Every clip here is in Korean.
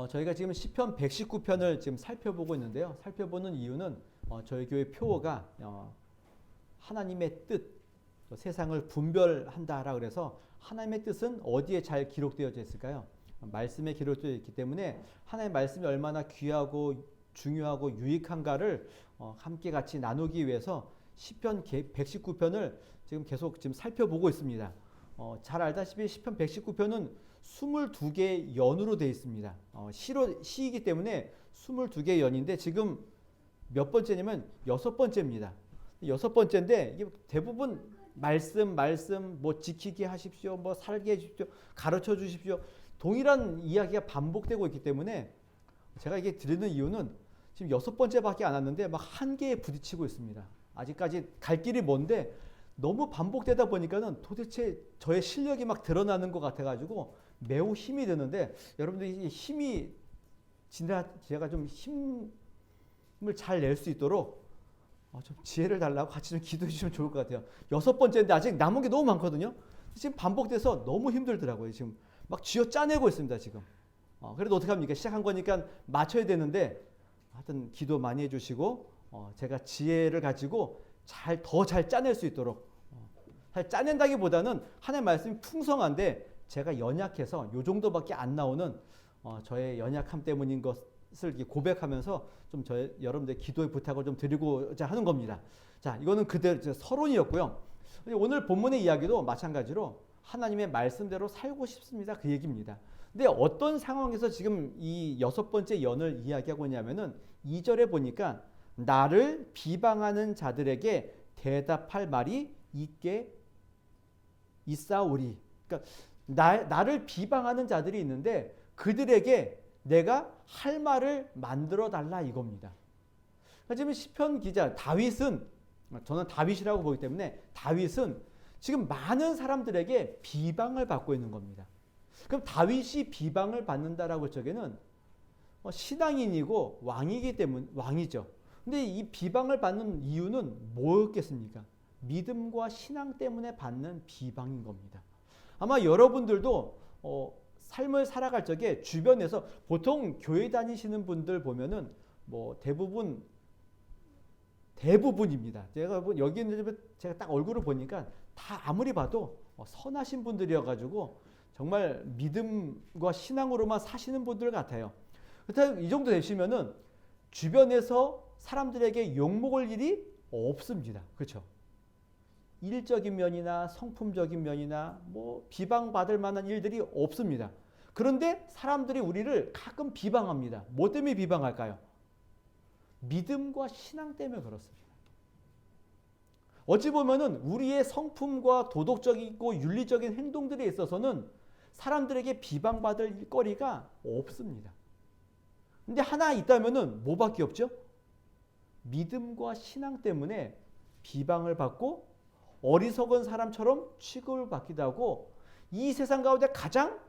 저희가 지금 시편 119편을 지금 살펴보고 있는데요. 살펴보는 이유는 저희 교회 표어가 하나님의 뜻, 세상을 분별한다라 그래서 하나님의 뜻은 어디에 잘 기록되어져 있을까요? 말씀에 기록되어 있기 때문에 하나님의 말씀이 얼마나 귀하고 중요하고 유익한가를 함께 같이 나누기 위해서 시편 119편을 지금 계속 지금 살펴보고 있습니다. 잘 알다시피 시편 119편은 22개의 연으로 되어 있습니다. 시이기 때문에 22개의 연인데 지금 몇 번째냐면 6번째입니다. 6번째인데 이게 대부분 말씀 뭐 지키게 하십시오, 뭐 살게 해주십시오, 가르쳐 주십시오. 동일한 이야기가 반복되고 있기 때문에 제가 이게 드리는 이유는 지금 6번째밖에 안 왔는데 막 한계에 부딪히고 있습니다. 아직까지 갈 길이 먼데 너무 반복되다 보니까는 도대체 저의 실력이 막 드러나는 것 같아가지고 매우 힘이 드는데 여러분들이 힘이 제가 좀 힘을 잘 낼 수 있도록 좀 지혜를 달라고 같이 좀 기도해 주시면 좋을 것 같아요. 6번째인데 아직 남은 게 너무 많거든요. 지금 반복돼서 너무 힘들더라고요. 지금 막 쥐어 짜내고 있습니다. 지금. 그래도 어떡합니까? 시작한 거니까 맞춰야 되는데 하여튼 기도 많이 해주시고 제가 지혜를 가지고 더 잘 짜낼 수 있도록 사실 짜낸다기보다는 하나님의 말씀이 풍성한데 제가 연약해서 요 정도밖에 안 나오는 저의 연약함 때문인 것을 고백하면서 좀 여러분들 기도의 부탁을 좀 드리고자 하는 겁니다. 자, 이거는 그대로 서론이었고요. 오늘 본문의 이야기도 마찬가지로 하나님의 말씀대로 살고 싶습니다. 그 얘기입니다. 근데 어떤 상황에서 지금 이 6번째 연을 이야기하고 있냐면은 2절에 보니까 나를 비방하는 자들에게 대답할 말이 있게 있사오리. 그러니까 나를 비방하는 자들이 있는데 그들에게 내가 할 말을 만들어 달라 이겁니다. 그러니까 지금 시편 기자 다윗은 저는 다윗이라고 보기 때문에 다윗은 지금 많은 사람들에게 비방을 받고 있는 겁니다. 그럼 다윗이 비방을 받는다라고 할 적에는 신앙인이고 왕이기 때문에 왕이죠. 근데 이 비방을 받는 이유는 뭐였겠습니까? 믿음과 신앙 때문에 받는 비방인 겁니다. 아마 여러분들도 삶을 살아갈 적에 주변에서 보통 교회 다니시는 분들 보면은 뭐 대부분입니다. 여기 있는 제가 딱 얼굴을 보니까 다 아무리 봐도 선하신 분들이어가지고 정말 믿음과 신앙으로만 사시는 분들 같아요. 그렇다면 이 정도 되시면은 주변에서 사람들에게 욕먹을 일이 없습니다. 그렇죠? 일적인 면이나 성품적인 면이나 뭐 비방받을 만한 일들이 없습니다. 그런데 사람들이 우리를 가끔 비방합니다. 뭐 때문에 비방할까요? 믿음과 신앙 때문에 그렇습니다. 어찌 보면은 우리의 성품과 도덕적이고 윤리적인 행동들에 있어서는 사람들에게 비방받을 거리가 없습니다. 근데 하나 있다면은 뭐밖에 없죠? 믿음과 신앙 때문에 비방을 받고 어리석은 사람처럼 취급을 받기도 하고 이 세상 가운데 가장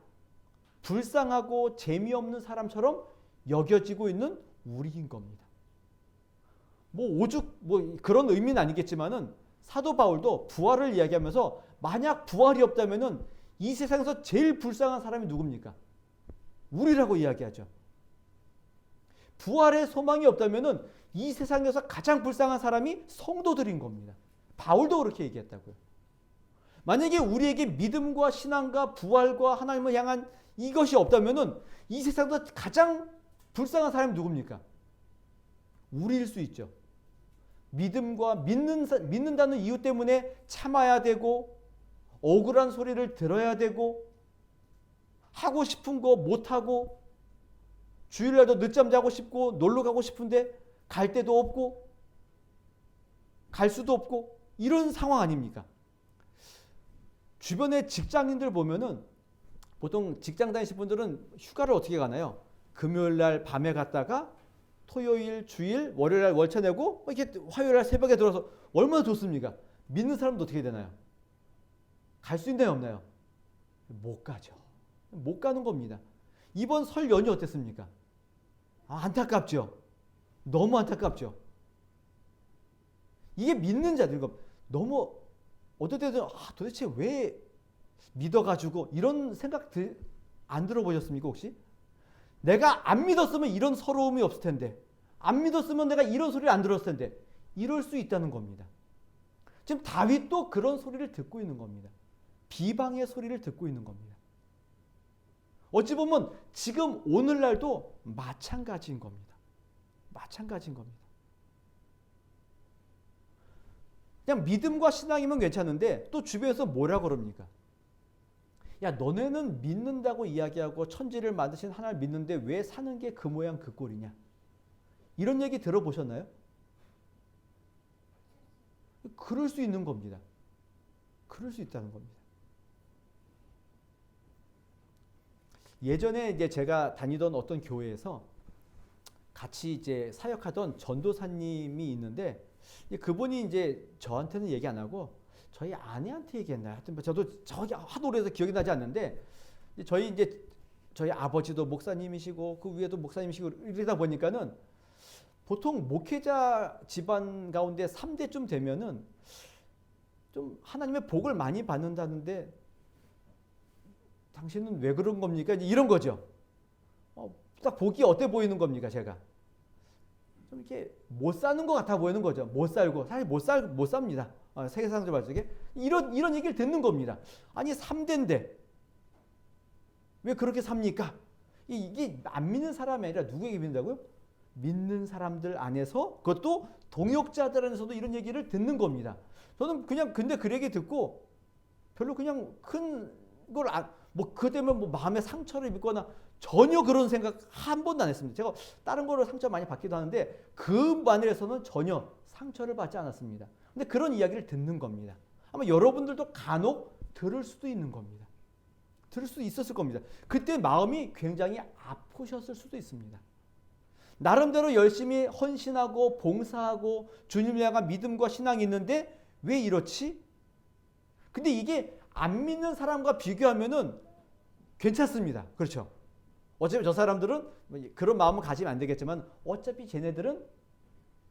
불쌍하고 재미없는 사람처럼 여겨지고 있는 우리인 겁니다. 오죽 그런 의미는 아니겠지만은 사도 바울도 부활을 이야기하면서 만약 부활이 없다면은 이 세상에서 제일 불쌍한 사람이 누굽니까? 우리라고 이야기하죠. 부활의 소망이 없다면은 이 세상에서 가장 불쌍한 사람이 성도들인 겁니다. 바울도 그렇게 얘기했다고요. 만약에 우리에게 믿음과 신앙과 부활과 하나님을 향한 이것이 없다면은 이 세상에서 가장 불쌍한 사람이 누굽니까? 우리일 수 있죠. 믿음과 믿는다는 이유 때문에 참아야 되고 억울한 소리를 들어야 되고 하고 싶은 거 못하고 주일날도 늦잠 자고 싶고 놀러 가고 싶은데 갈 데도 없고 갈 수도 없고 이런 상황 아닙니까? 주변에 직장인들 보면은 보통 직장 다니시는 분들은 휴가를 어떻게 가나요? 금요일날 밤에 갔다가 토요일, 주일, 월요일날 월차 내고 이렇게 화요일날 새벽에 들어서 얼마나 좋습니까? 믿는 사람도 어떻게 되나요? 갈 수 있나요, 없나요? 못 가죠. 못 가는 겁니다. 이번 설 연휴 어땠습니까? 안타깝죠. 너무 안타깝죠. 이게 믿는 자들 너무 어떨 때는 도대체 왜 믿어가지고 이런 생각 안 들어보셨습니까 혹시? 내가 안 믿었으면 이런 서러움이 없을 텐데, 안 믿었으면 내가 이런 소리를 안 들었을 텐데, 이럴 수 있다는 겁니다. 지금 다윗도 그런 소리를 듣고 있는 겁니다. 비방의 소리를 듣고 있는 겁니다. 어찌 보면 지금 오늘날도 마찬가지인 겁니다. 마찬가지인 겁니다. 그냥 믿음과 신앙이면 괜찮은데 또 주변에서 뭐라 그럽니까? 야, 너네는 믿는다고 이야기하고 천지를 만드신 하나님을 믿는데 왜 사는 게 그 모양 그 꼴이냐? 이런 얘기 들어보셨나요? 그럴 수 있는 겁니다. 그럴 수 있다는 겁니다. 예전에 이제 제가 다니던 어떤 교회에서 같이 이제 사역하던 전도사님이 있는데, 그분이 이제 저한테는 얘기 안 하고 저희 아내한테 얘기했나요? 하여튼 저도 저기 하도 오래돼서 기억이 나지 않는데, 저희 아버지도 목사님이시고 그 위에도 목사님이시고 이러다 보니까는 보통 목회자 집안 가운데 3대쯤 되면은 좀 하나님의 복을 많이 받는다는데 당신은 왜 그런 겁니까? 이런 거죠. 딱 보기 어때 보이는 겁니까, 제가? 좀 이렇게 못 사는 것 같아 보이는 거죠. 못 살고. 사실 못 삽니다. 세계사상적 발전에. 이런 얘기를 듣는 겁니다. 아니, 3대인데 왜 그렇게 삽니까? 이게 안 믿는 사람이 아니라 누구에게 믿는다고요? 믿는 사람들 안에서, 그것도 동역자들 안에서도 이런 얘기를 듣는 겁니다. 저는 그냥 근데 그 얘기 듣고 별로 그냥 큰 걸 그 때문에 뭐 마음에 상처를 입거나 전혀 그런 생각 한 번도 안 했습니다. 제가 다른 거로 상처 많이 받기도 하는데 그 반에서는 전혀 상처를 받지 않았습니다. 근데 그런 이야기를 듣는 겁니다. 아마 여러분들도 간혹 들을 수도 있는 겁니다. 들을 수 있었을 겁니다. 그때 마음이 굉장히 아프셨을 수도 있습니다. 나름대로 열심히 헌신하고 봉사하고 주님을 향한 믿음과 신앙이 있는데 왜 이렇지? 근데 이게 안 믿는 사람과 비교하면은 괜찮습니다. 그렇죠? 어차피 저 사람들은 그런 마음은 가지면 안 되겠지만 어차피 쟤네들은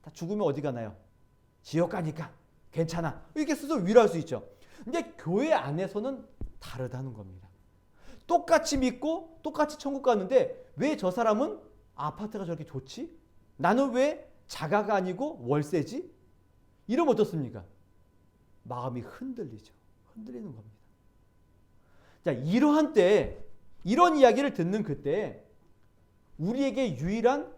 다 죽으면 어디 가나요? 지옥 가니까 괜찮아. 이렇게 스스로 위로할 수 있죠. 근데 교회 안에서는 다르다는 겁니다. 똑같이 믿고 똑같이 천국 가는데 왜 저 사람은 아파트가 저렇게 좋지? 나는 왜 자가가 아니고 월세지? 이러면 어떻습니까? 마음이 흔들리죠. 흔들리는 겁니다. 자, 이러한 때, 이런 이야기를 듣는 그때 우리에게 유일한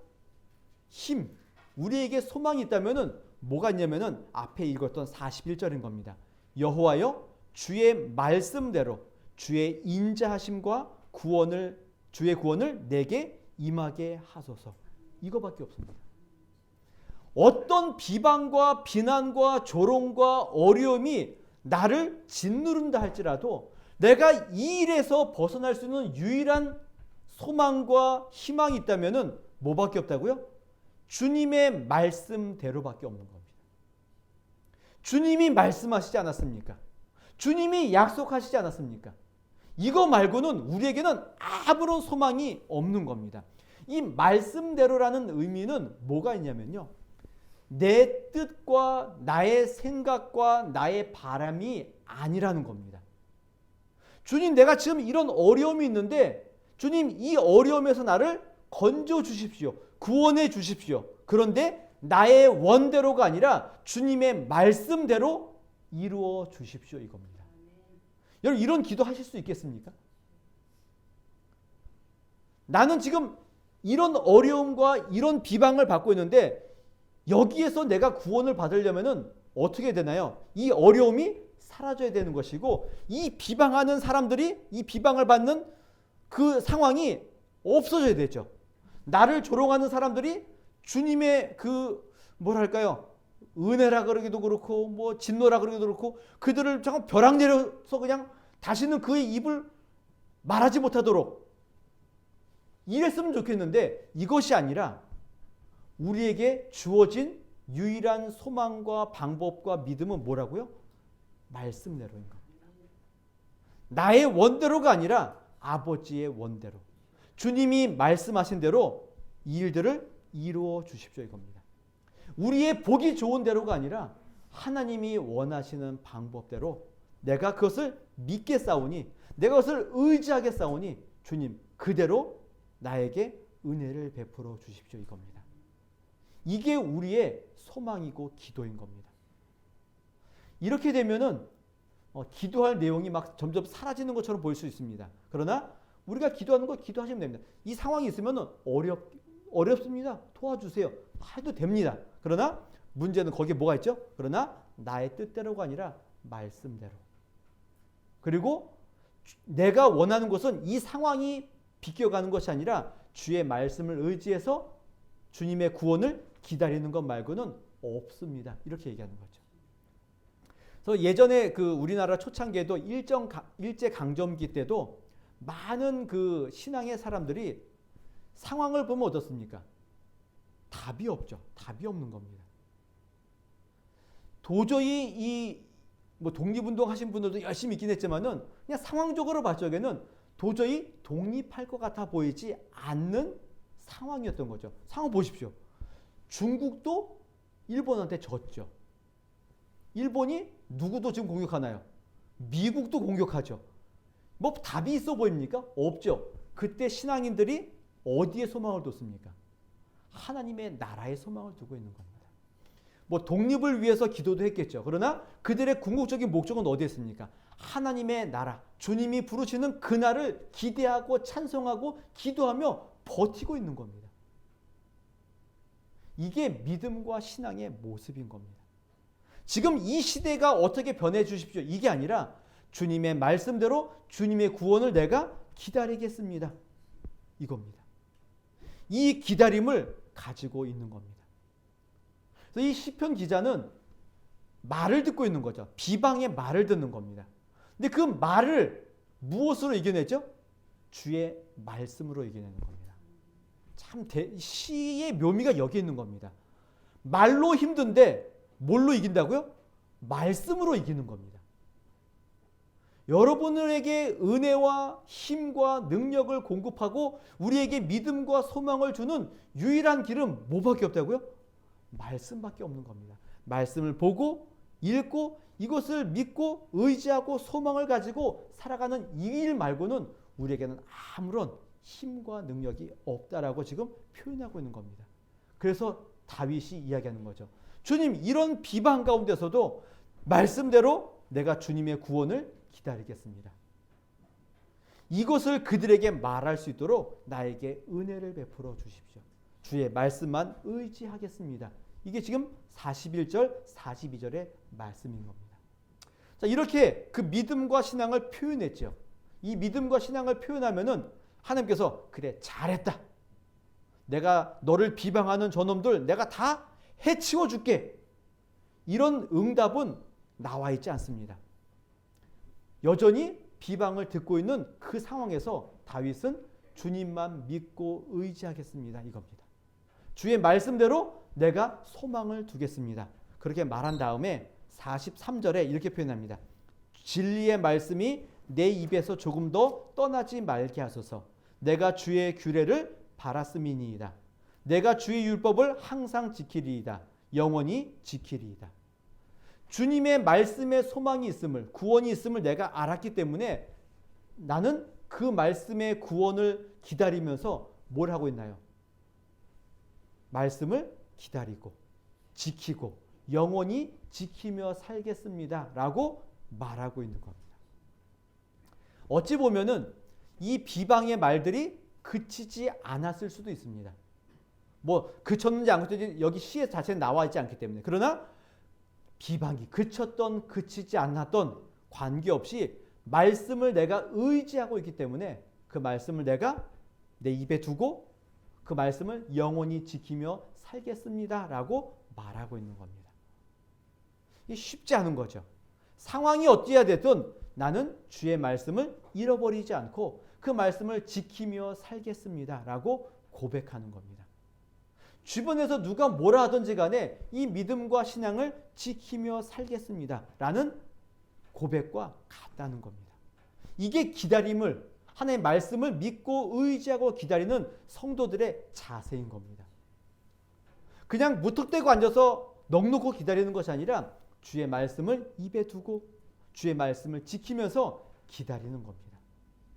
힘, 우리에게 소망이 있다면은 뭐가 있냐면은 앞에 읽었던 41절인 겁니다. 여호와여, 주의 말씀대로 주의 인자하심과 주의 구원을 내게 임하게 하소서. 이거밖에 없습니다. 어떤 비방과 비난과 조롱과 어려움이 나를 짓누른다 할지라도 내가 이 일에서 벗어날 수 있는 유일한 소망과 희망이 있다면은 뭐밖에 없다고요? 주님의 말씀대로밖에 없는 겁니다. 주님이 말씀하시지 않았습니까? 주님이 약속하시지 않았습니까? 이거 말고는 우리에게는 아무런 소망이 없는 겁니다. 이 말씀대로라는 의미는 뭐가 있냐면요, 내 뜻과 나의 생각과 나의 바람이 아니라는 겁니다. 주님, 내가 지금 이런 어려움이 있는데 주님, 이 어려움에서 나를 건져 주십시오. 구원해 주십시오. 그런데 나의 원대로가 아니라 주님의 말씀대로 이루어 주십시오, 이겁니다. 여러분, 이런 기도 하실 수 있겠습니까? 나는 지금 이런 어려움과 이런 비방을 받고 있는데 여기에서 내가 구원을 받으려면은 어떻게 되나요? 이 어려움이 사라져야 되는 것이고, 이 비방하는 사람들이, 이 비방을 받는 그 상황이 없어져야 되죠. 나를 조롱하는 사람들이 주님의 뭐랄까요, 은혜라 그러기도 그렇고 뭐 진노라 그러기도 그렇고 그들을 잠깐 벼락 내려서 그냥 다시는 그의 입을 말하지 못하도록 이랬으면 좋겠는데, 이것이 아니라 우리에게 주어진 유일한 소망과 방법과 믿음은 뭐라고요? 말씀대로인 겁니다. 나의 원대로가 아니라 아버지의 원대로, 주님이 말씀하신 대로 이 일들을 이루어 주십시오, 이겁니다. 우리의 보기 좋은 대로가 아니라 하나님이 원하시는 방법대로 내가 그것을 믿게 싸우니, 내가 그것을 의지하게 싸우니 주님 그대로 나에게 은혜를 베풀어 주십시오 이겁니다. 이게 우리의 소망이고 기도인 겁니다. 이렇게 되면은 기도할 내용이 막 점점 사라지는 것처럼 보일 수 있습니다. 그러나 우리가 기도하는 거 기도하시면 됩니다. 이 상황이 있으면 어렵습니다. 도와주세요. 해도 됩니다. 그러나 문제는 거기에 뭐가 있죠? 그러나 나의 뜻대로가 아니라 말씀대로. 그리고 내가 원하는 것은 이 상황이 비껴가는 것이 아니라 주의 말씀을 의지해서 주님의 구원을 기다리는 것 말고는 없습니다. 이렇게 얘기하는 거죠. 그래서 예전에 그 우리나라 초창기에도 일제 강점기 때도 많은 그 신앙의 사람들이 상황을 보면 어떻습니까? 답이 없죠. 답이 없는 겁니다. 도저히 이 뭐 독립운동 하신 분들도 열심히 있긴 했지만은 그냥 상황적으로 봤을 적에는 도저히 독립할 것 같아 보이지 않는 상황이었던 거죠. 상황 보십시오. 중국도 일본한테 졌죠. 일본이 누구도 지금 공격하나요? 미국도 공격하죠. 뭐 답이 있어 보입니까? 없죠. 그때 신앙인들이 어디에 소망을 뒀습니까? 하나님의 나라에 소망을 두고 있는 겁니다. 뭐 독립을 위해서 기도도 했겠죠. 그러나 그들의 궁극적인 목적은 어디에 있습니까? 하나님의 나라, 주님이 부르시는 그날을 기대하고 찬송하고 기도하며 버티고 있는 겁니다. 이게 믿음과 신앙의 모습인 겁니다. 지금 이 시대가 어떻게 변해 주십시오. 이게 아니라 주님의 말씀대로 주님의 구원을 내가 기다리겠습니다. 이겁니다. 이 기다림을 가지고 있는 겁니다. 그래서 이 시편 기자는 말을 듣고 있는 거죠. 비방의 말을 듣는 겁니다. 근데 그 말을 무엇으로 이겨내죠? 주의 말씀으로 이겨내는 겁니다. 참 시의 묘미가 여기 있는 겁니다. 말로 힘든데 뭘로 이긴다고요? 말씀으로 이기는 겁니다. 여러분에게 은혜와 힘과 능력을 공급하고 우리에게 믿음과 소망을 주는 유일한 길은 뭐밖에 없다고요? 말씀밖에 없는 겁니다. 말씀을 보고 읽고 이것을 믿고 의지하고 소망을 가지고 살아가는 이 일 말고는 우리에게는 아무런 힘과 능력이 없다라고 지금 표현하고 있는 겁니다. 그래서 다윗이 이야기하는 거죠. 주님, 이런 비방 가운데서도 말씀대로 내가 주님의 구원을 기다리겠습니다. 이것을 그들에게 말할 수 있도록 나에게 은혜를 베풀어 주십시오. 주의 말씀만 의지하겠습니다. 이게 지금 41절, 42절의 말씀인 겁니다. 자, 이렇게 그 믿음과 신앙을 표현했죠. 이 믿음과 신앙을 표현하면은 하나님께서 그래, 잘했다. 내가 너를 비방하는 저놈들 내가 다 해치워 줄게. 이런 응답은 나와 있지 않습니다. 여전히 비방을 듣고 있는 그 상황에서 다윗은 주님만 믿고 의지하겠습니다. 이겁니다. 주의 말씀대로 내가 소망을 두겠습니다. 그렇게 말한 다음에 43절에 이렇게 표현합니다. 진리의 말씀이 내 입에서 조금 더 떠나지 말게 하소서. 내가 주의 규례를 바랐음이니이다. 내가 주의 율법을 항상 지키리이다. 영원히 지키리이다. 주님의 말씀에 소망이 있음을, 구원이 있음을 내가 알았기 때문에 나는 그 말씀의 구원을 기다리면서 뭘 하고 있나요? 말씀을 기다리고 지키고 영원히 지키며 살겠습니다. 라고 말하고 있는 겁니다. 어찌 보면은 이 비방의 말들이 그치지 않았을 수도 있습니다. 뭐 그쳤는지 안 그쳤는지 여기 시에 자체에 나와 있지 않기 때문에. 그러나 비방이 그쳤던 그치지 않았던 관계없이 말씀을 내가 의지하고 있기 때문에 그 말씀을 내가 내 입에 두고 그 말씀을 영원히 지키며 살겠습니다. 라고 말하고 있는 겁니다. 이게 쉽지 않은 거죠. 상황이 어찌해야 됐든 나는 주의 말씀을 잃어버리지 않고 그 말씀을 지키며 살겠습니다. 라고 고백하는 겁니다. 주변에서 누가 뭐라 하든지 간에 이 믿음과 신앙을 지키며 살겠습니다. 라는 고백과 같다는 겁니다. 이게 기다림을, 하나님의 말씀을 믿고 의지하고 기다리는 성도들의 자세인 겁니다. 그냥 무턱대고 앉아서 넋놓고 기다리는 것이 아니라 주의 말씀을 입에 두고 주의 말씀을 지키면서 기다리는 겁니다.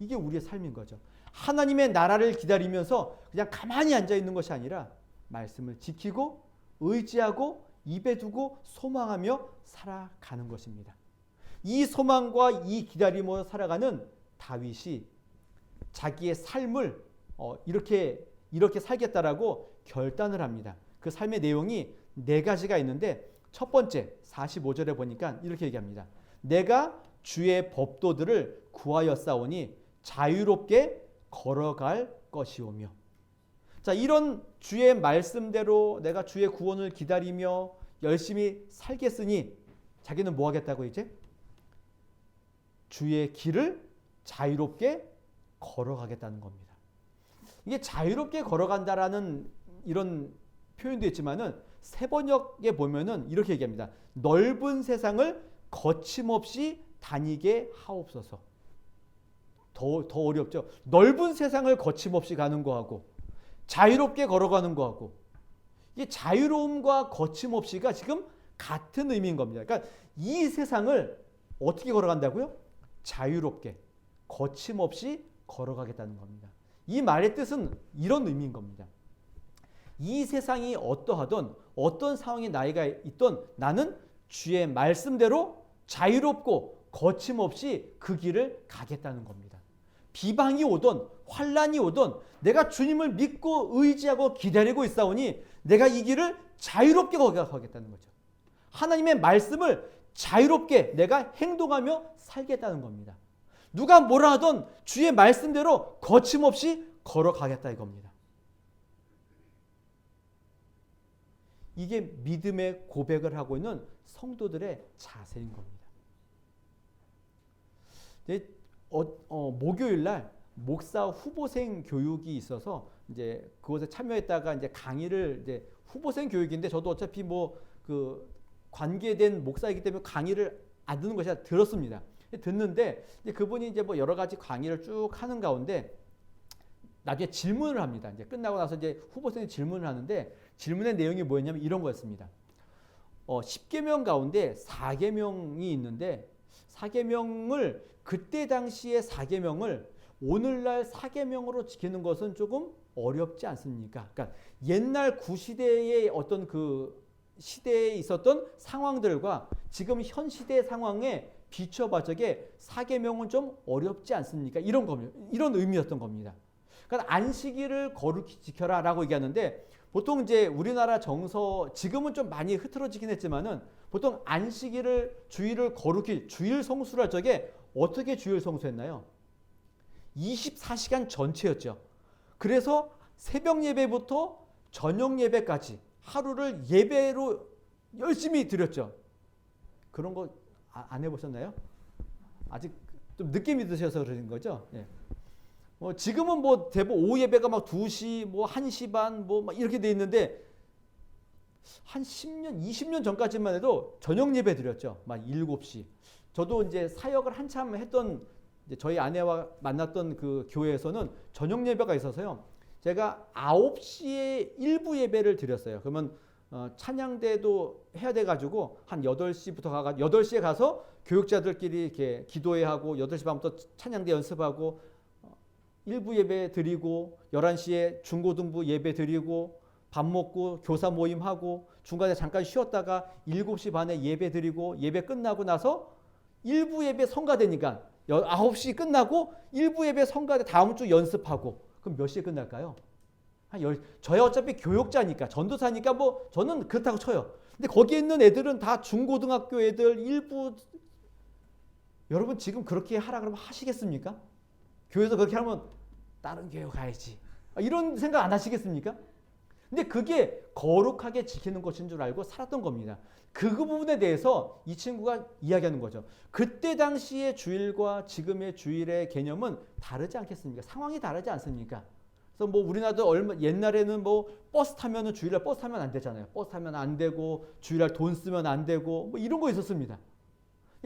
이게 우리의 삶인 거죠. 하나님의 나라를 기다리면서 그냥 가만히 앉아 있는 것이 아니라 말씀을 지키고 의지하고 입에 두고 소망하며 살아가는 것입니다. 이 소망과 이 기다림으로 살아가는 다윗이 자기의 삶을 이렇게 살겠다라고 결단을 합니다. 그 삶의 내용이 네 가지가 있는데 첫 번째 45절에 보니까 이렇게 얘기합니다. 내가 주의 법도들을 구하였사오니 자유롭게 걸어갈 것이오며. 자, 이런 주의 말씀대로 내가 주의 구원을 기다리며 열심히 살겠으니 자기는 뭐 하겠다고 이제? 주의 길을 자유롭게 걸어가겠다는 겁니다. 이게 자유롭게 걸어간다라는 이런 표현도 있지만은 세번역에 보면은 이렇게 얘기합니다. 넓은 세상을 거침없이 다니게 하옵소서. 더 어렵죠. 넓은 세상을 거침없이 가는 거하고 자유롭게 걸어가는 거하고 이게 자유로움과 거침없이가 지금 같은 의미인 겁니다. 그러니까 이 세상을 어떻게 걸어간다고요? 자유롭게 거침없이 걸어가겠다는 겁니다. 이 말의 뜻은 이런 의미인 겁니다. 이 세상이 어떠하든 어떤 상황에 나이가 있든 나는 주의 말씀대로 자유롭고 거침없이 그 길을 가겠다는 겁니다. 비방이 오든 환난이 오든 내가 주님을 믿고 의지하고 기다리고 있사오니 내가 이 길을 자유롭게 가겠다는 거죠. 하나님의 말씀을 자유롭게 내가 행동하며 살겠다는 겁니다. 누가 뭐라 하든 주의 말씀대로 거침없이 걸어가겠다 이겁니다. 이게 믿음의 고백을 하고 있는 성도들의 자세인 겁니다. 목요일 날 목사 후보생 교육이 있어서 이제 그곳에 참여했다가 이제 강의를 이제 후보생 교육인데 저도 어차피 뭐 그 관계된 목사이기 때문에 강의를 안 듣는 것이 아니라 들었습니다. 듣는데 이제 그분이 이제 뭐 여러 가지 강의를 쭉 하는 가운데 나중에 질문을 합니다. 이제 끝나고 나서 이제 후보생이 질문을 하는데 질문의 내용이 뭐였냐면 이런 거였습니다. 10계명 가운데 4계명이 있는데 4계명을 그때 당시의 4계명을 오늘날 4계명으로 지키는 것은 조금 어렵지 않습니까? 그러니까 옛날 구시대의 어떤 그 시대에 있었던 상황들과 지금 현 시대 상황에 비춰봐저게 4계명은 좀 어렵지 않습니까? 이런 의미였던 겁니다. 그러니까 안식일을 거룩히 지켜라라고 얘기하는데 보통 이제 우리나라 정서 지금은 좀 많이 흐트러지긴 했지만은 보통 안식일을 주일을 거룩히 주일 성수를 적에 어떻게 주일 성수했나요? 24시간 전체였죠. 그래서 새벽 예배부터 저녁 예배까지 하루를 예배로 열심히 드렸죠. 그런 거 안 해보셨나요? 아직 좀 늦게 믿으셔서 그러는 거죠. 예. 지금은 뭐 대부분 오후 예배가 막 2시, 뭐 1시 반, 뭐 막 이렇게 돼 있는데 한 10년, 20년 전까지만 해도 저녁 예배 드렸죠. 막 7시. 저도 이제 사역을 한참 했던 이제 저희 아내와 만났던 그 교회에서는 저녁 예배가 있어서요. 제가 9시에 일부 예배를 드렸어요. 그러면 찬양대도 해야 돼가지고 한 8시부터 8시에 가서 교육자들끼리 이렇게 기도회 하고 8시 반부터 찬양대 연습하고 일부 예배 드리고 11시에 중고등부 예배 드리고 밥 먹고 교사 모임하고 중간에 잠깐 쉬었다가 7시 반에 예배 드리고 예배 끝나고 나서 일부 예배 성가되니까 9시 끝나고 일부 예배 성가대 다음 주 연습하고 그럼 몇 시에 끝날까요? 저야 어차피 교육자니까 전도사니까 뭐 저는 그렇다고 쳐요. 근데 거기에 있는 애들은 다 중고등학교 애들 일부 여러분 지금 그렇게 하라 그러면 하시겠습니까? 교회에서 그렇게 하면 다른 교회 가야지. 이런 생각 안 하시겠습니까? 근데 그게 거룩하게 지키는 것인 줄 알고 살았던 겁니다. 그 부분에 대해서 이 친구가 이야기하는 거죠. 그때 당시의 주일과 지금의 주일의 개념은 다르지 않겠습니까? 상황이 다르지 않습니까? 그래서 뭐 우리나라도 옛날에는 뭐 버스 타면은 주일날 버스 타면 안 되잖아요. 버스 타면 안 되고 주일날 돈 쓰면 안 되고 뭐 이런 거 있었습니다.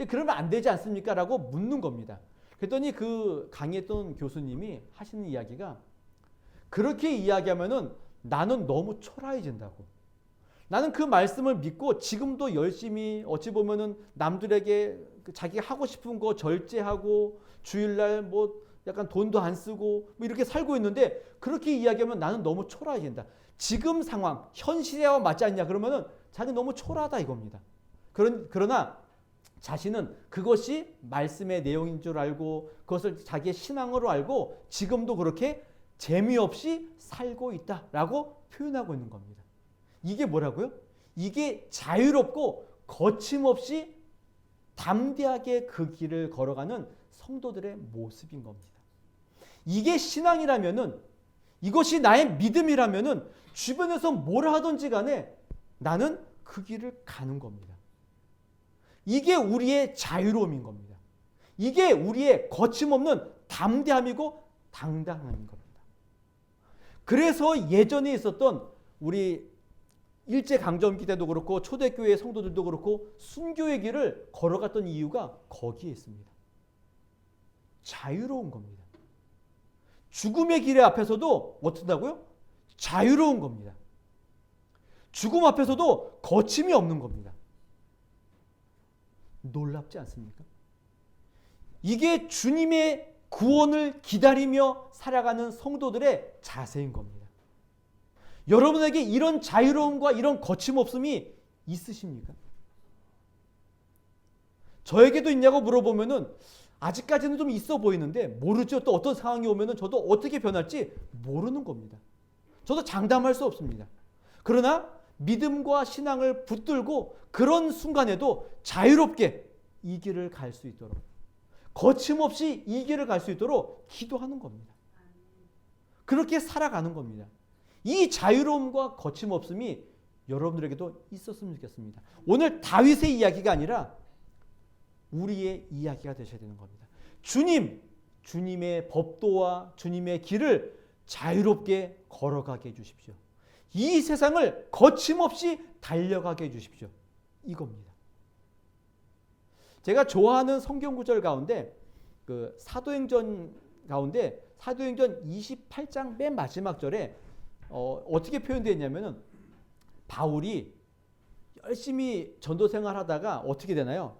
그러면 안 되지 않습니까? 라고 묻는 겁니다. 그랬더니 그 강의했던 교수님이 하시는 이야기가 그렇게 이야기하면은 나는 너무 초라해진다고. 나는 그 말씀을 믿고 지금도 열심히 어찌 보면은 남들에게 자기가 하고 싶은 거 절제하고 주일날 뭐 약간 돈도 안 쓰고 뭐 이렇게 살고 있는데 그렇게 이야기하면 나는 너무 초라해진다. 지금 상황, 현 시대와 맞지 않냐 그러면은 자기 너무 초라하다 이겁니다. 그러나 자신은 그것이 말씀의 내용인 줄 알고 그것을 자기의 신앙으로 알고 지금도 그렇게 재미없이 살고 있다라고 표현하고 있는 겁니다. 이게 뭐라고요? 이게 자유롭고 거침없이 담대하게 그 길을 걸어가는 성도들의 모습인 겁니다. 이게 신앙이라면은, 이것이 나의 믿음이라면은 주변에서 뭘 하든지 간에 나는 그 길을 가는 겁니다. 이게 우리의 자유로움인 겁니다. 이게 우리의 거침없는 담대함이고 당당함인 겁니다. 그래서 예전에 있었던 우리 일제강점기 때도 그렇고 초대교회 성도들도 그렇고 순교의 길을 걸어갔던 이유가 거기에 있습니다. 자유로운 겁니다. 죽음의 길의 앞에서도 어떻다고요? 자유로운 겁니다. 죽음 앞에서도 거침이 없는 겁니다. 놀랍지 않습니까? 이게 주님의 구원을 기다리며 살아가는 성도들의 자세인 겁니다. 여러분에게 이런 자유로움과 이런 거침없음이 있으십니까? 저에게도 있냐고 물어보면은 아직까지는 좀 있어 보이는데 모르죠. 또 어떤 상황이 오면은 저도 어떻게 변할지 모르는 겁니다. 저도 장담할 수 없습니다. 그러나 믿음과 신앙을 붙들고 그런 순간에도 자유롭게 이 길을 갈 수 있도록 거침없이 이 길을 갈 수 있도록 기도하는 겁니다. 그렇게 살아가는 겁니다. 이 자유로움과 거침없음이 여러분들에게도 있었으면 좋겠습니다. 오늘 다윗의 이야기가 아니라 우리의 이야기가 되셔야 되는 겁니다. 주님의 법도와 주님의 길을 자유롭게 걸어가게 해주십시오. 이 세상을 거침없이 달려가게 해주십시오. 이겁니다. 제가 좋아하는 성경 구절 가운데 그 사도행전 가운데 사도행전 28장 맨 마지막 절에 어떻게 표현되어 있냐면은 바울이 열심히 전도 생활하다가 어떻게 되나요?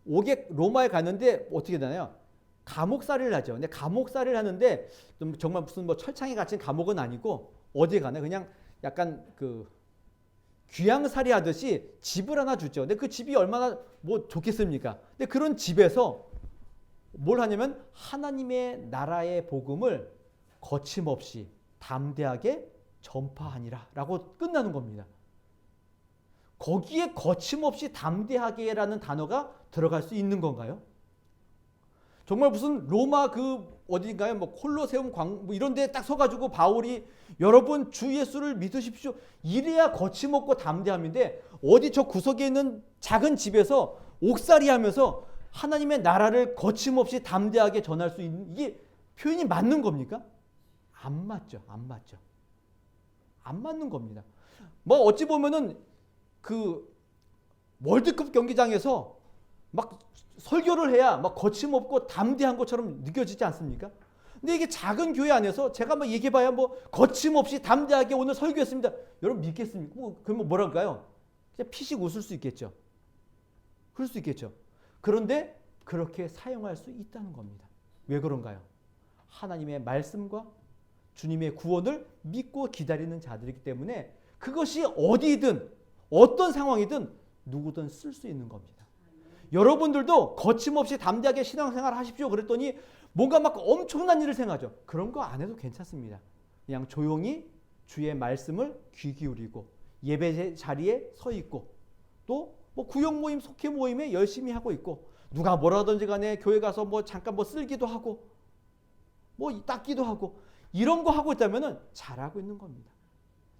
로마에 갔는데 어떻게 되나요? 감옥살이를 하죠. 근데 감옥살이를 하는데 좀 정말 무슨 뭐 철창에 갇힌 감옥은 아니고 어디에 가나요? 그냥 약간 그 귀양살이 하듯이 집을 하나 주죠. 근데 그 집이 얼마나 뭐 좋겠습니까? 근데 그런 집에서 뭘 하냐면 하나님의 나라의 복음을 거침없이 담대하게 전파하니라 라고 끝나는 겁니다. 거기에 거침없이 담대하게라는 단어가 들어갈 수 있는 건가요? 정말 무슨 로마 그 어딘가요? 뭐 콜로세움 뭐 이런 데 딱 서가지고 바울이 여러분 주 예수를 믿으십시오. 이래야 거침없고 담대함인데 어디 저 구석에 있는 작은 집에서 옥살이 하면서 하나님의 나라를 거침없이 담대하게 전할 수 있는 이게 표현이 맞는 겁니까? 안 맞죠. 안 맞죠. 안 맞는 겁니다. 뭐 어찌 보면은 그 월드컵 경기장에서 막 설교를 해야 막 거침없고 담대한 것처럼 느껴지지 않습니까? 근데 이게 작은 교회 안에서 제가 막 얘기해봐야 뭐 거침없이 담대하게 오늘 설교했습니다. 여러분 믿겠습니까? 그럼 뭐랄까요? 그냥 피식 웃을 수 있겠죠. 그럴 수 있겠죠. 그런데 그렇게 사용할 수 있다는 겁니다. 왜 그런가요? 하나님의 말씀과 주님의 구원을 믿고 기다리는 자들이기 때문에 그것이 어디든 어떤 상황이든 누구든 쓸 수 있는 겁니다. 여러분들도 거침없이 담대하게 신앙생활 하십시오. 그랬더니 뭔가 막 엄청난 일을 생각하죠. 그런 거 안 해도 괜찮습니다. 그냥 조용히 주의 말씀을 귀 기울이고 예배 자리에 서 있고 또 뭐 구역 모임, 속회 모임에 열심히 하고 있고 누가 뭐라든지 간에 교회 가서 뭐 잠깐 뭐 쓸기도 하고 뭐 닦기도 하고 이런 거 하고 있다면은 잘하고 있는 겁니다.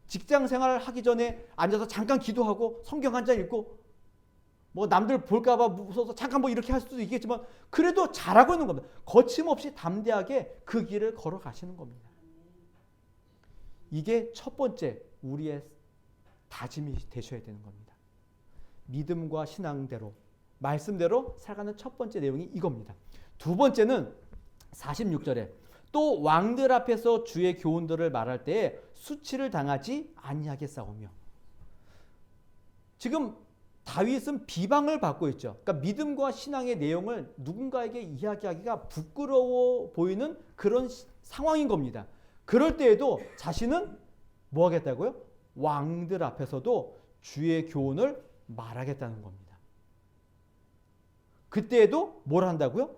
직장 생활을 하기 전에 앉아서 잠깐 기도하고 성경 한 장 읽고 뭐 남들 볼까봐 무서워서 잠깐 뭐 이렇게 할 수도 있겠지만 그래도 잘하고 있는 겁니다. 거침없이 담대하게 그 길을 걸어가시는 겁니다. 이게 첫 번째 우리의 다짐이 되셔야 되는 겁니다. 믿음과 신앙대로 말씀대로 살아가는 첫 번째 내용이 이겁니다. 두 번째는 46절에 또 왕들 앞에서 주의 교훈들을 말할 때에 수치를 당하지 아니하겠사오며 지금 다윗은 비방을 받고 있죠. 그러니까 믿음과 신앙의 내용을 누군가에게 이야기하기가 부끄러워 보이는 그런 상황인 겁니다. 그럴 때에도 자신은 뭐 하겠다고요? 왕들 앞에서도 주의 교훈을 말하겠다는 겁니다. 그때에도 뭘 한다고요?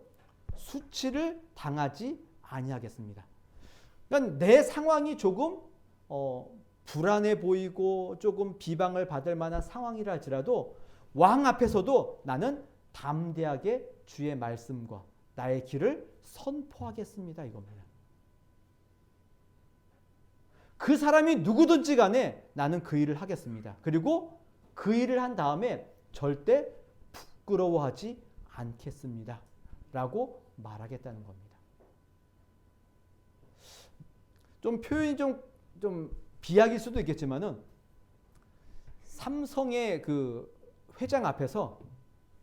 수치를 당하지 아니하겠습니다. 그러니까 내 상황이 조금 불안해 보이고 조금 비방을 받을 만한 상황이라 할지라도 왕 앞에서도 나는 담대하게 주의 말씀과 나의 길을 선포하겠습니다. 이겁니다. 그 사람이 누구든지 간에 나는 그 일을 하겠습니다. 그리고 그 일을 한 다음에 절대 부끄러워하지 않겠습니다. 라고 말하겠다는 겁니다. 좀 표현이 좀 비약일 수도 있겠지만은 삼성의 그 회장 앞에서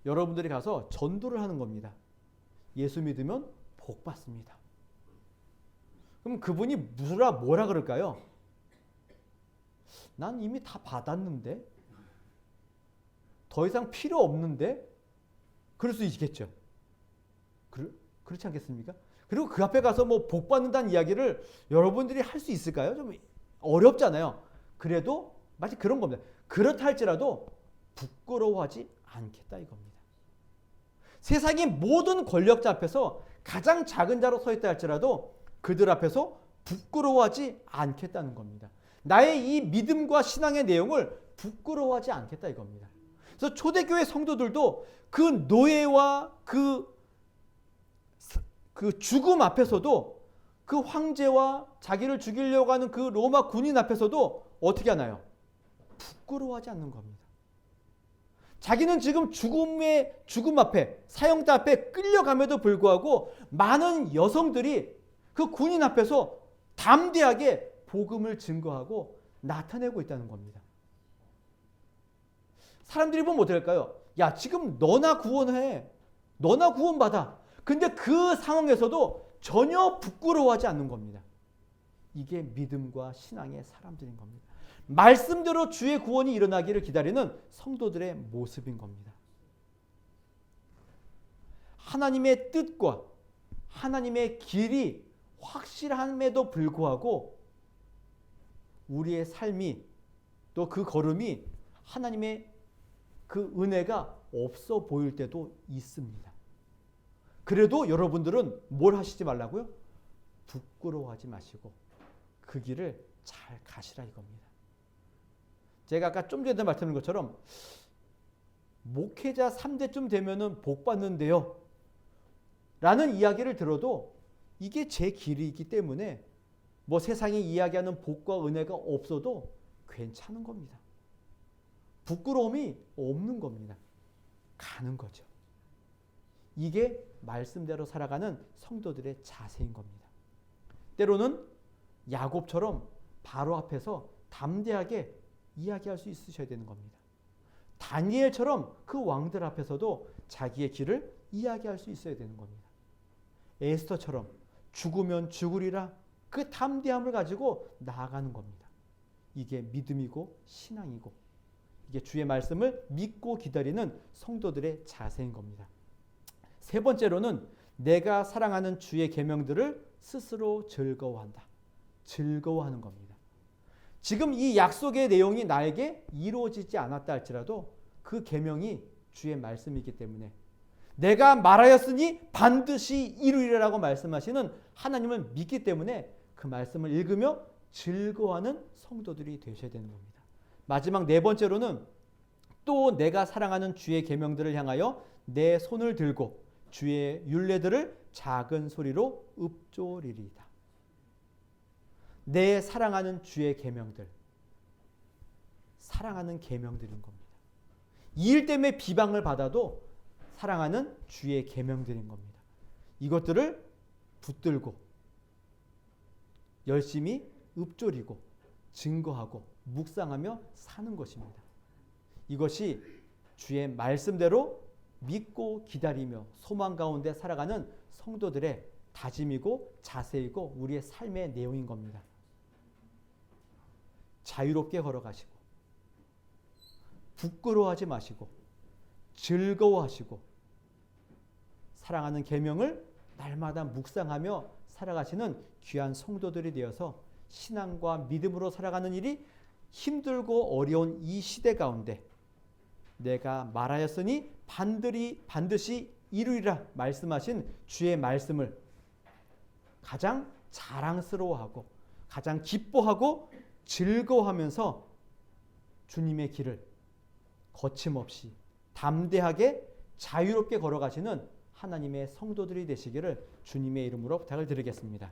여러분들이 가서 전도를 하는 겁니다. 예수 믿으면 복 받습니다. 그럼 그분이 뭐라 그럴까요? 난 이미 다 받았는데? 더 이상 필요 없는데? 그럴 수 있겠죠. 그렇지 않겠습니까? 그리고 그 앞에 가서 뭐 복 받는다는 이야기를 여러분들이 할 수 있을까요? 좀 어렵잖아요. 그래도 마치 그런 겁니다. 그렇다 할지라도 부끄러워하지 않겠다 이겁니다. 세상의 모든 권력자 앞에서 가장 작은 자로 서 있다 할지라도 그들 앞에서 부끄러워하지 않겠다는 겁니다. 나의 이 믿음과 신앙의 내용을 부끄러워하지 않겠다 이겁니다. 그래서 초대교회 성도들도 그 노예와 그 죽음 앞에서도 그 황제와 자기를 죽이려고 하는 그 로마 군인 앞에서도 어떻게 하나요? 부끄러워하지 않는 겁니다. 자기는 지금 죽음 앞에 사형자 앞에 끌려감에도 불구하고 많은 여성들이 그 군인 앞에서 담대하게 복음을 증거하고 나타내고 있다는 겁니다. 사람들이 보면 어떻게 할까요? 야, 지금 너나 구원해. 너나 구원받아. 근데 그 상황에서도 전혀 부끄러워하지 않는 겁니다. 이게 믿음과 신앙의 사람들인 겁니다. 말씀대로 주의 구원이 일어나기를 기다리는 성도들의 모습인 겁니다. 하나님의 뜻과 하나님의 길이 확실함에도 불구하고 우리의 삶이 또 그 걸음이 하나님의 그 은혜가 없어 보일 때도 있습니다. 그래도 여러분들은 뭘 하시지 말라고요? 부끄러워하지 마시고 그 길을 잘 가시라 이겁니다. 제가 아까 좀 전에 말씀드린 것처럼 목회자 3대쯤 되면은 복 받는데요. 라는 이야기를 들어도 이게 제 길이기 때문에 뭐 세상이 이야기하는 복과 은혜가 없어도 괜찮은 겁니다. 부끄러움이 없는 겁니다. 가는 거죠. 이게 말씀대로 살아가는 성도들의 자세인 겁니다. 때로는 야곱처럼 바로 앞에서 담대하게 이야기할 수 있으셔야 되는 겁니다. 다니엘처럼 그 왕들 앞에서도 자기의 길을 이야기할 수 있어야 되는 겁니다. 에스더처럼 죽으면 죽으리라 그 담대함을 가지고 나아가는 겁니다. 이게 믿음이고 신앙이고 이게 주의 말씀을 믿고 기다리는 성도들의 자세인 겁니다. 세 번째로는 내가 사랑하는 주의 계명들을 스스로 즐거워한다. 즐거워하는 겁니다. 지금 이 약속의 내용이 나에게 이루어지지 않았다 할지라도 그 계명이 주의 말씀이기 때문에 내가 말하였으니 반드시 이루리라고 말씀하시는 하나님을 믿기 때문에 그 말씀을 읽으며 즐거워하는 성도들이 되셔야 되는 겁니다. 마지막 네 번째로는 또 내가 사랑하는 주의 계명들을 향하여 내 손을 들고 주의 율례들을 작은 소리로 읊조리리이다. 내 사랑하는 주의 계명들, 사랑하는 계명들인 겁니다. 이 일 때문에 비방을 받아도 사랑하는 주의 계명들인 겁니다. 이것들을 붙들고 열심히 읊조리고 증거하고 묵상하며 사는 것입니다. 이것이 주의 말씀대로 믿고 기다리며 소망 가운데 살아가는 성도들의 다짐이고 자세이고 우리의 삶의 내용인 겁니다. 자유롭게 걸어가시고 부끄러워하지 마시고 즐거워하시고 사랑하는 계명을 날마다 묵상하며 살아가시는 귀한 성도들이 되어서 신앙과 믿음으로 살아가는 일이 힘들고 어려운 이 시대 가운데 내가 말하였으니 반드시 이루리라 말씀하신 주의 말씀을 가장 자랑스러워하고 가장 기뻐하고 즐거워하면서 주님의 길을 거침없이 담대하게 자유롭게 걸어가시는 하나님의 성도들이 되시기를 주님의 이름으로 부탁을 드리겠습니다.